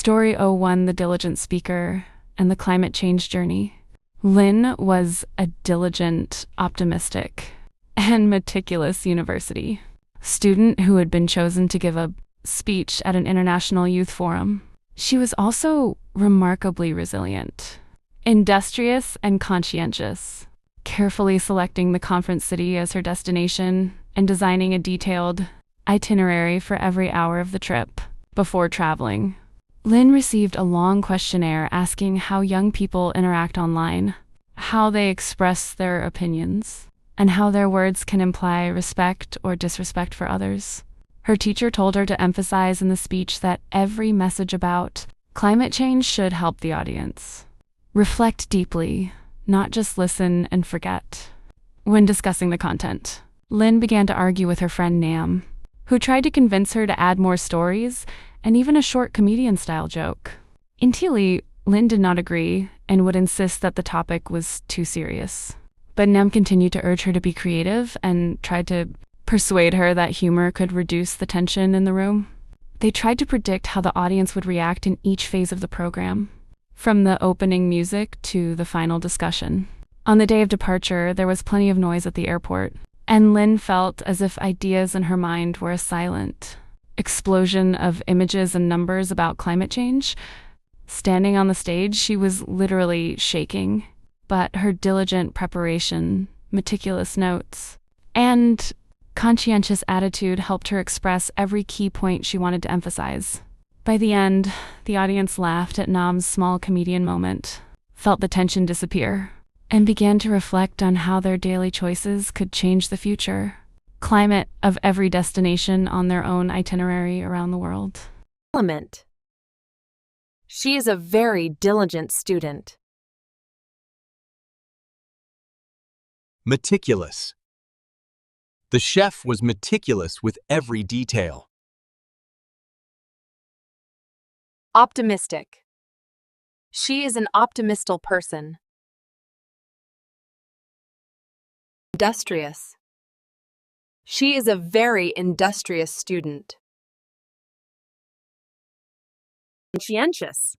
Story 01, The Diligent Speaker, and the Climate Change Journey. Lynn was a diligent, optimistic, and meticulous university student who had been chosen to give a speech at an international youth forum. She was also remarkably resilient, industrious, and conscientious, carefully selecting the conference city as her destination and designing a detailed itinerary for every hour of the trip before traveling. Lynn received a long questionnaire asking how young people interact online, how they express their opinions, and how their words can imply respect or disrespect for others. Her teacher told her to emphasize in the speech that every message about climate change should help the audience. Reflect deeply, not just listen and forget. When discussing the content, Lynn began to argue with her friend Nam, who tried to convince her to add more stories and even a short comedian-style joke. Initially, Lynn did not agree and would insist that the topic was too serious. But Nam continued to urge her to be creative and tried to persuade her that humor could reduce the tension in the room. They tried to predict how the audience would react in each phase of the program, from the opening music to the final discussion. On the day of departure, there was plenty of noise at the airport, and Lynn felt as if ideas in her mind were a silent explosion of images and numbers about climate change. Standing on the stage, she was literally shaking, but her diligent preparation, meticulous notes, and conscientious attitude helped her express every key point she wanted to emphasize. By the end, the audience laughed at Nam's small comedian moment, felt the tension disappear, and began to reflect on how their daily choices could change the future climate of every destination on their own itinerary around the world. Element. She is a very diligent student. Meticulous. The chef was meticulous with every detail. Optimistic. She is an optimistic person. Industrious. She is a very industrious student. Conscientious.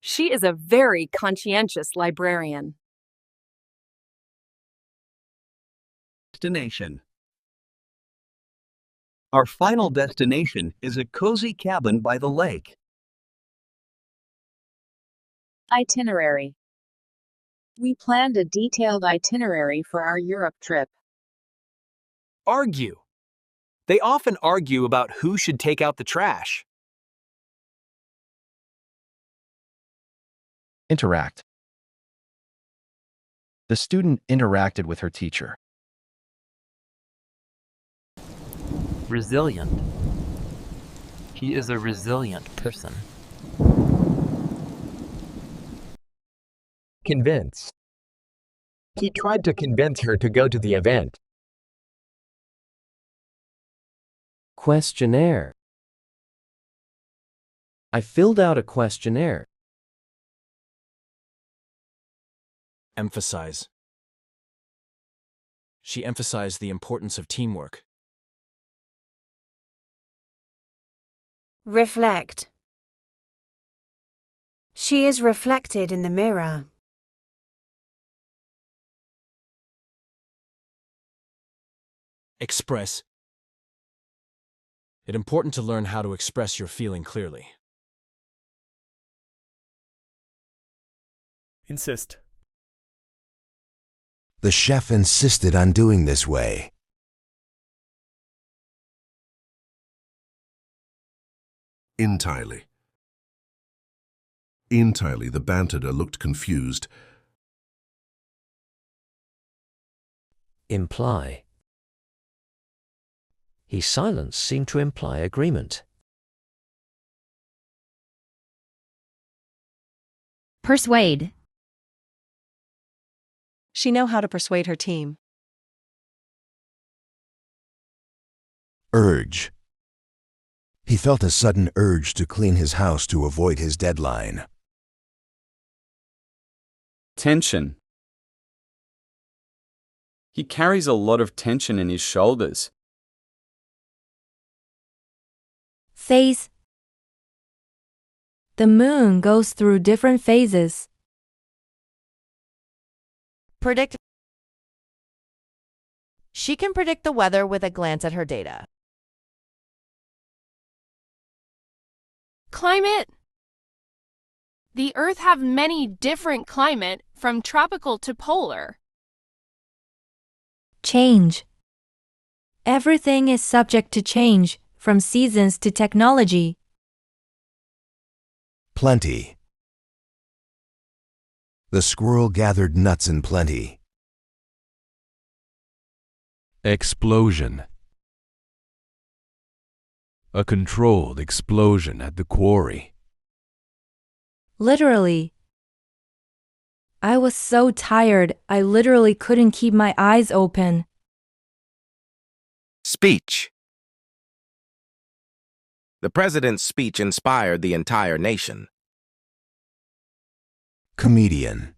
She is a very conscientious librarian. Destination. Our final destination is a cozy cabin by the lake. Itinerary. We planned a detailed itinerary for our Europe trip. Argue. They often argue about who should take out the trash. Interact. The student interacted with her teacher. Resilient. He is a resilient person. Convince. He tried to convince her to go to the event. Questionnaire. I filled out a questionnaire. Emphasize. She emphasized the importance of teamwork. Reflect. She is reflected in the mirror. Express. It's important to learn how to express your feeling clearly. Insist. The chef insisted on doing this way. Entirely. Entirely, the banterer looked confused. Imply. His silence seemed to imply agreement. Persuade. She knew how to persuade her team. Urge. He felt a sudden urge to clean his house to avoid his deadline. Tension. He carries a lot of tension in his shoulders. Phase. The moon goes through different phases. Predict. She can predict the weather with a glance at her data. Climate. The Earth have many different climate, from tropical to polar. Change. Everything is subject to change, from seasons to technology. Plenty. The squirrel gathered nuts in plenty. Explosion. A controlled explosion at the quarry. Literally. I was so tired, I literally couldn't keep my eyes open. Speech. The president's speech inspired the entire nation. Comedian.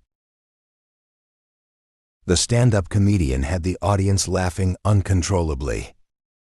The stand-up comedian had the audience laughing uncontrollably.